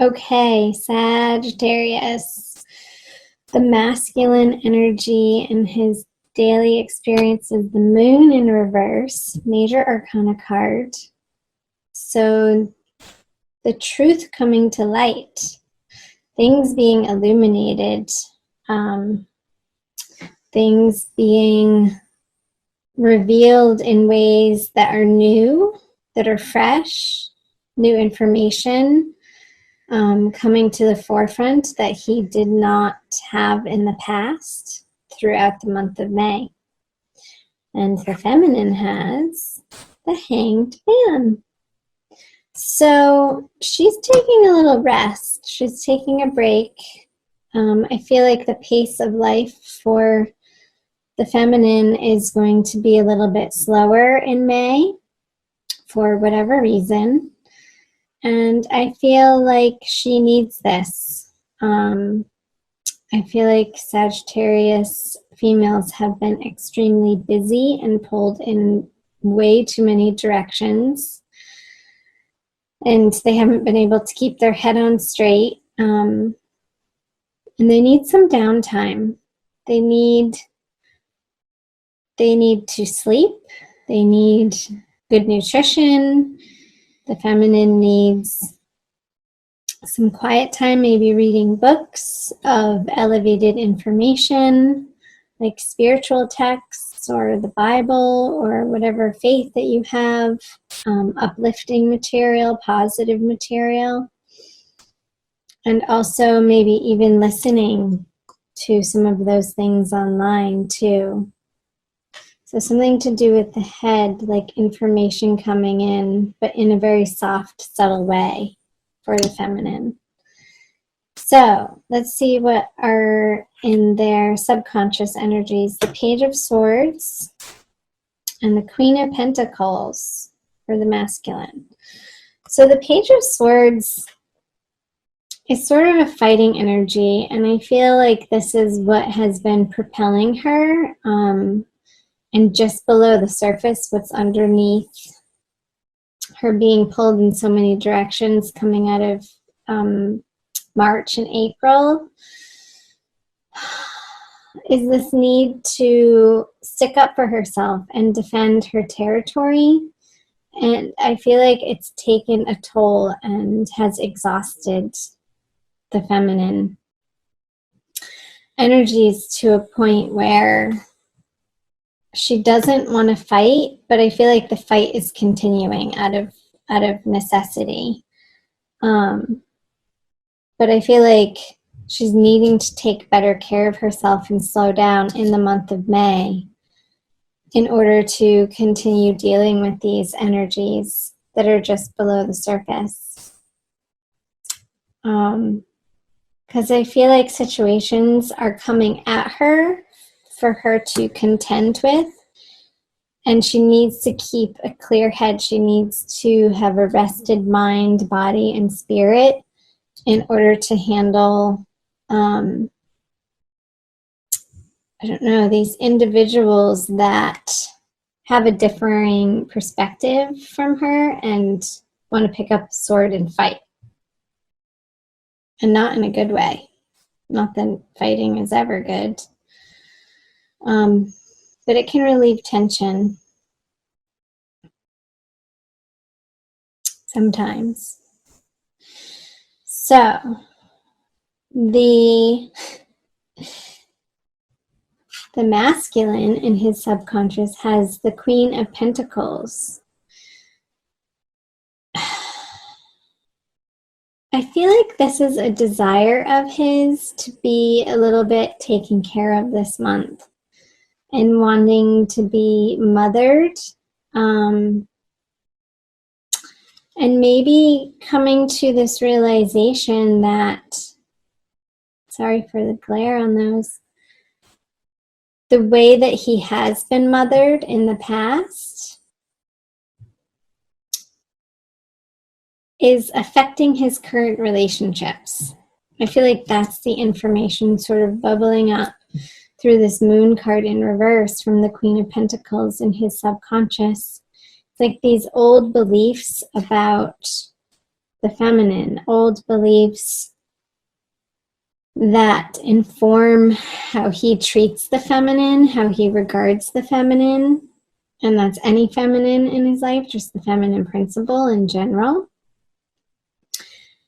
Okay, Sagittarius. The masculine energy in his daily experiences, the moon in reverse, major arcana card. So the truth coming to light, things being illuminated, things being revealed in ways that are new, that are fresh, new information coming to the forefront that he did not have in the past throughout the month of May. And the feminine has the Hanged Man. So she's taking a little rest. She's taking a break. I feel like the pace of life for the feminine is going to be a little bit slower in May for whatever reason. And I feel like she needs this. I feel like Sagittarius females have been extremely busy and pulled in way too many directions. And they haven't been able to keep their head on straight. And they need some downtime. They need to sleep. They need good nutrition. The feminine needs some quiet time, maybe reading books of elevated information, like spiritual texts or the Bible or whatever faith that you have, uplifting material, positive material, and also maybe even listening to some of those things online too. So something to do with the head, like information coming in, but in a very soft, subtle way for the feminine. So let's see what are in their subconscious energies. The Page of Swords and the Queen of Pentacles for the masculine. So the Page of Swords is sort of a fighting energy, and I feel like this is what has been propelling her. And just below the surface, what's underneath her being pulled in so many directions coming out of March and April is this need to stick up for herself and defend her territory. And I feel like it's taken a toll and has exhausted the feminine energies to a point where she doesn't want to fight, but I feel like the fight is continuing out of necessity. But I feel like she's needing to take better care of herself and slow down in the month of May in order to continue dealing with these energies that are just below the surface. Because I feel like situations are coming at her for her to contend with, and she needs to keep a clear head. She needs to have a rested mind, body, and spirit in order to handle, these individuals that have a differing perspective from her and want to pick up a sword and fight. And not in a good way. Not that fighting is ever good. But it can relieve tension sometimes. So, the masculine in his subconscious has the Queen of Pentacles. I feel like this is a desire of his to be a little bit taken care of this month and wanting to be mothered, and maybe coming to this realization that, sorry for the glare on those, the way that he has been mothered in the past is affecting his current relationships. I feel like that's the information sort of bubbling up through this moon card in reverse from the Queen of Pentacles in his subconscious. It's like these old beliefs about the feminine, old beliefs that inform how he treats the feminine, how he regards the feminine, and that's any feminine in his life, just the feminine principle in general,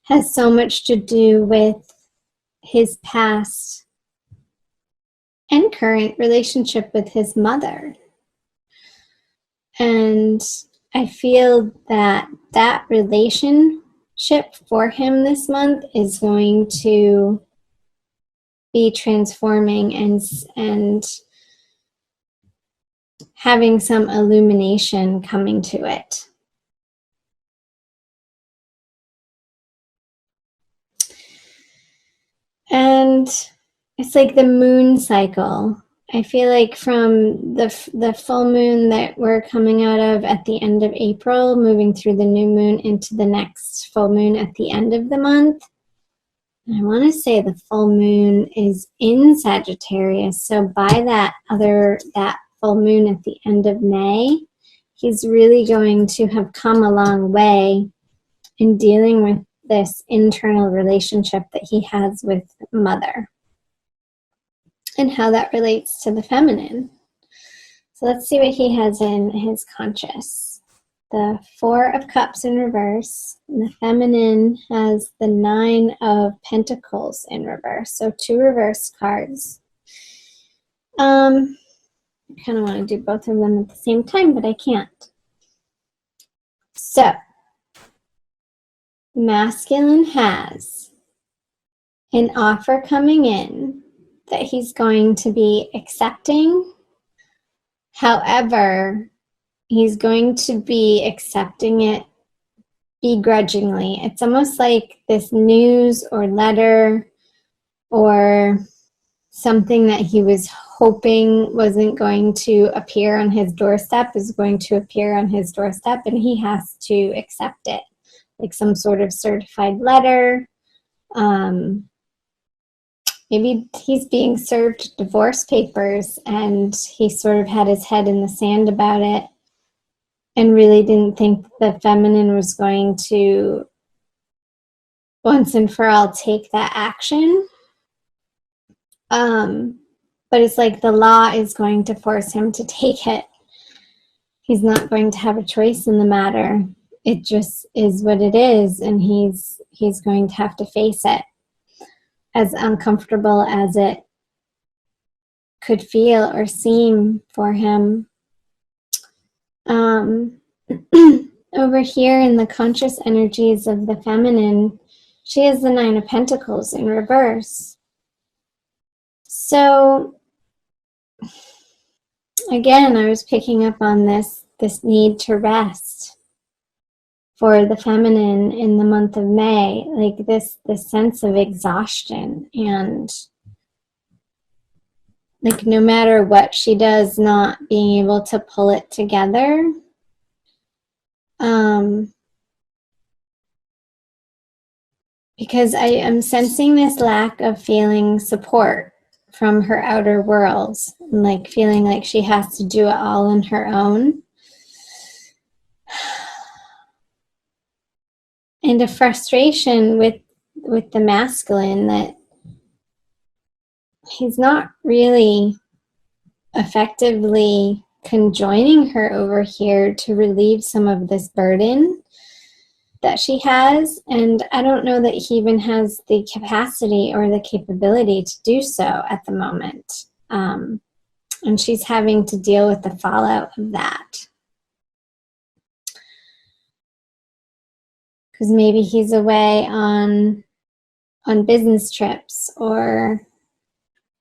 has so much to do with his past and current relationship with his mother. And I feel that that relationship for him this month is going to be transforming and having some illumination coming to it. And it's like the moon cycle. I feel like from the full moon that we're coming out of at the end of April, moving through the new moon into the next full moon at the end of the month, I want to say the full moon is in Sagittarius. So by that full moon at the end of May, he's really going to have come a long way in dealing with this internal relationship that he has with mother and how that relates to the feminine. So let's see what he has in his conscious. The Four of Cups in reverse. And the feminine has the Nine of Pentacles in reverse. So 2 reverse cards. I kind of want to do both of them at the same time, but I can't. So, masculine has an offer coming in that he's going to be accepting. However, he's going to be accepting it begrudgingly. It's almost like this news or letter or something that he was hoping wasn't going to appear on his doorstep is going to appear on his doorstep, and he has to accept it. Like some sort of certified letter. Maybe he's being served divorce papers and he sort of had his head in the sand about it and really didn't think the feminine was going to once and for all take that action. But it's like the law is going to force him to take it. He's not going to have a choice in the matter. It just is what it is, and he's going to have to face it, as uncomfortable as it could feel or seem for him. Over here in the conscious energies of the feminine, she has the Nine of Pentacles in reverse. So again, I was picking up on this need to rest for the feminine in the month of May, like this sense of exhaustion, and like no matter what she does, not being able to pull it together. Because I am sensing this lack of feeling support from her outer world, and like feeling like she has to do it all on her own. And a frustration with the masculine that he's not really effectively conjoining her over here to relieve some of this burden that she has. And I don't know that he even has the capacity or the capability to do so at the moment. And she's having to deal with the fallout of that. Because maybe he's away on business trips, or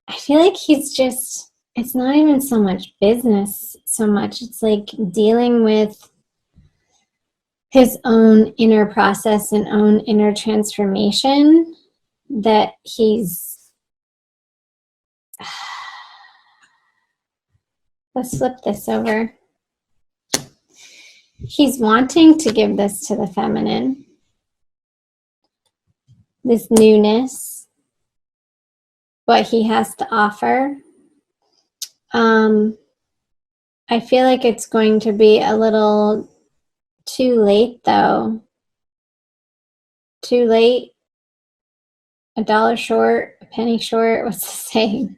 I feel like he's just, it's not even so much business so much. It's like dealing with his own inner process and own inner transformation that he's, let's flip this over. He's wanting to give this to the feminine, this newness, what he has to offer. I feel like it's going to be a little too late, though, too late, a dollar short, a penny short. What's the saying?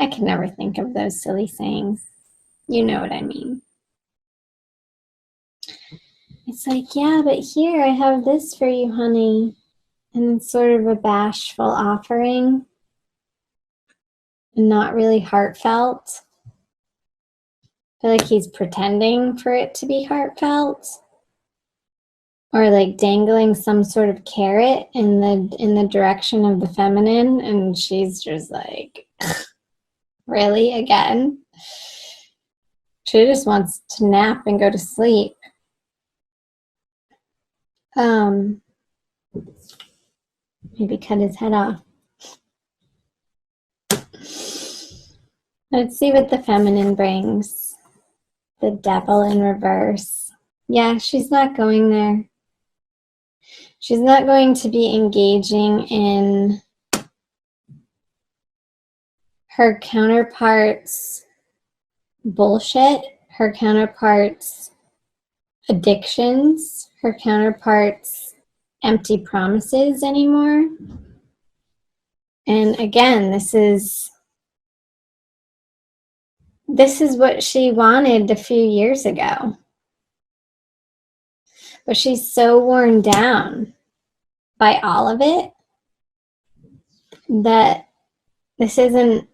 I can never think of those silly sayings. You know what I mean. It's like, yeah, but here I have this for you, honey. And it's sort of a bashful offering and not really heartfelt. I feel like he's pretending for it to be heartfelt, or like dangling some sort of carrot in the direction of the feminine, and she's just like, really, again? She just wants to nap and go to sleep. Maybe cut his head off. Let's see what the feminine brings. The devil in reverse. Yeah, she's not going there. She's not going to be engaging in her counterpart's bullshit, her counterpart's addictions, her counterpart's empty promises anymore. And again, this is what she wanted a few years ago. But she's so worn down by all of it that this isn't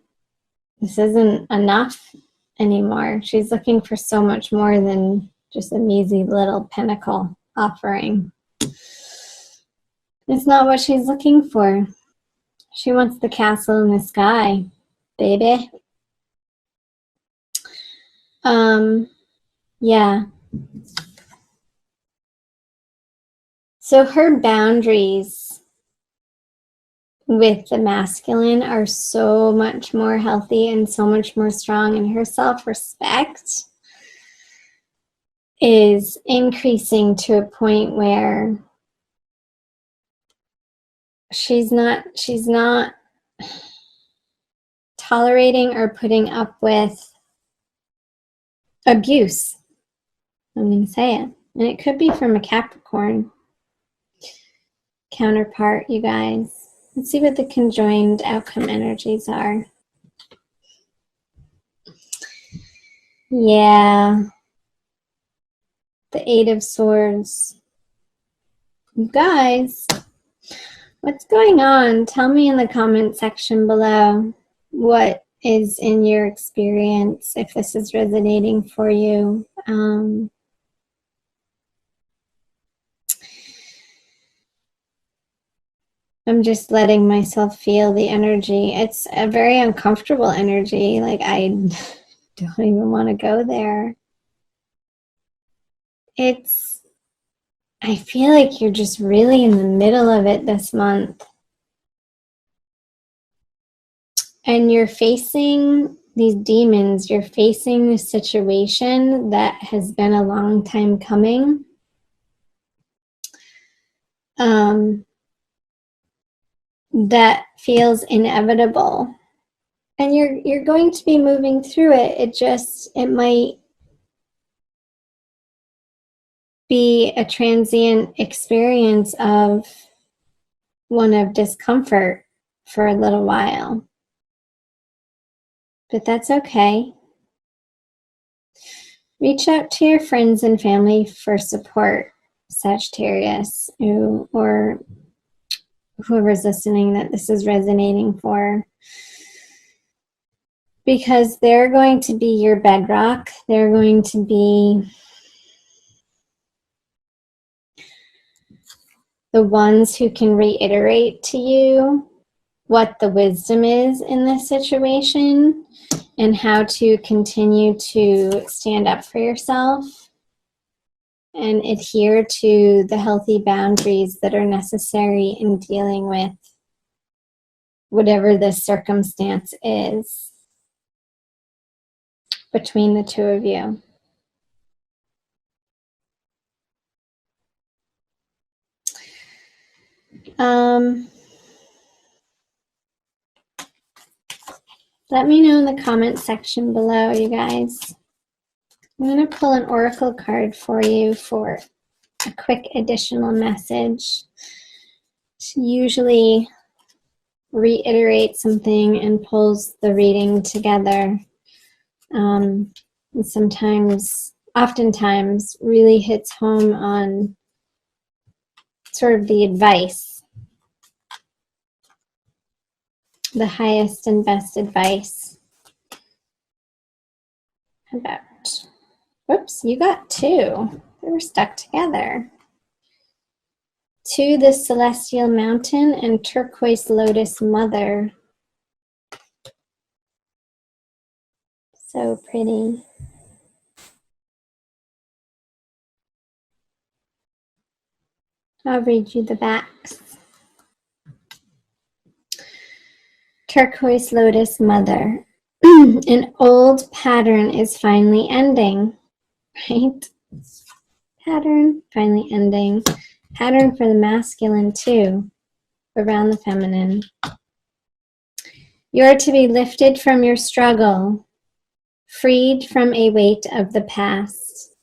enough anymore. She's looking for so much more than just a measly little pinnacle offering. It's not what she's looking for. She wants the castle in the sky, baby. Yeah. So her boundaries with the masculine are so much more healthy and so much more strong, and her self-respect is increasing to a point where she's not tolerating or putting up with abuse. I'm going to say it. And it could be from a Capricorn counterpart, you guys. Let's see what the conjoined outcome energies are. Yeah. The Eight of Swords. You guys, what's going on? Tell me in the comment section below what is in your experience, if this is resonating for you. I'm just letting myself feel the energy. It's a very uncomfortable energy. Like, I don't even want to go there. I feel like you're just really in the middle of it this month. And you're facing these demons. You're facing this situation that has been a long time coming. That feels inevitable. And you're going to be moving through it. It might be a transient experience of one of discomfort for a little while. But that's okay. Reach out to your friends and family for support, Sagittarius, or whoever's listening that this is resonating for. Because they're going to be your bedrock. They're going to be the ones who can reiterate to you what the wisdom is in this situation and how to continue to stand up for yourself and adhere to the healthy boundaries that are necessary in dealing with whatever the circumstance is between the two of you. Let me know in the comment section below, you guys. I'm going to pull an oracle card for you for a quick additional message usually reiterates something and pulls the reading together. And sometimes, oftentimes, really hits home on sort of the advice, the highest and best advice. How about, whoops, you got two. They were stuck together. To the Celestial Mountain and Turquoise Lotus Mother. So pretty. I'll read you the backs. Turquoise Lotus Mother. An old pattern is finally ending, right? Pattern finally ending. Pattern for the masculine too, around the feminine. You are to be lifted from your struggle, freed from a weight of the past.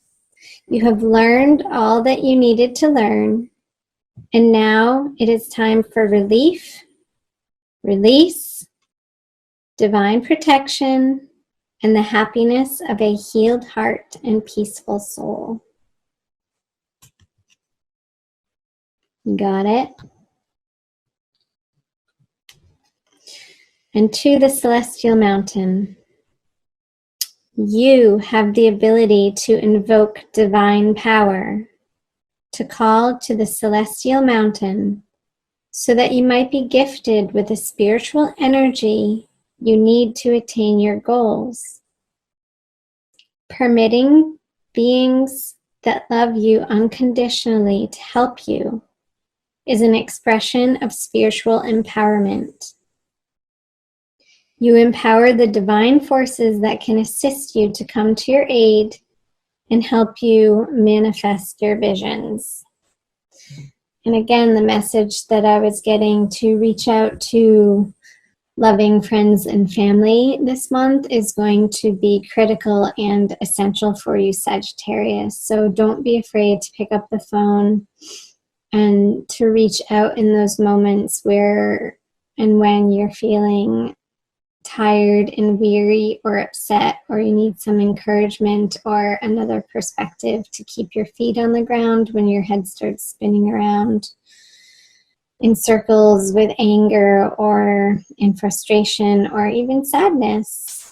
You have learned all that you needed to learn, and now it is time for relief, release, divine protection, and the happiness of a healed heart and peaceful soul. Got it? And to the Celestial Mountain. You have the ability to invoke divine power, to call to the Celestial Mountain, so that you might be gifted with the spiritual energy you need to attain your goals. Permitting beings that love you unconditionally to help you is an expression of spiritual empowerment. You empower the divine forces that can assist you to come to your aid and help you manifest your visions. And again, the message that I was getting to reach out to loving friends and family this month is going to be critical and essential for you, Sagittarius. So don't be afraid to pick up the phone and to reach out in those moments where and when you're feeling tired and weary or upset, or you need some encouragement or another perspective to keep your feet on the ground when your head starts spinning around in circles with anger or in frustration or even sadness.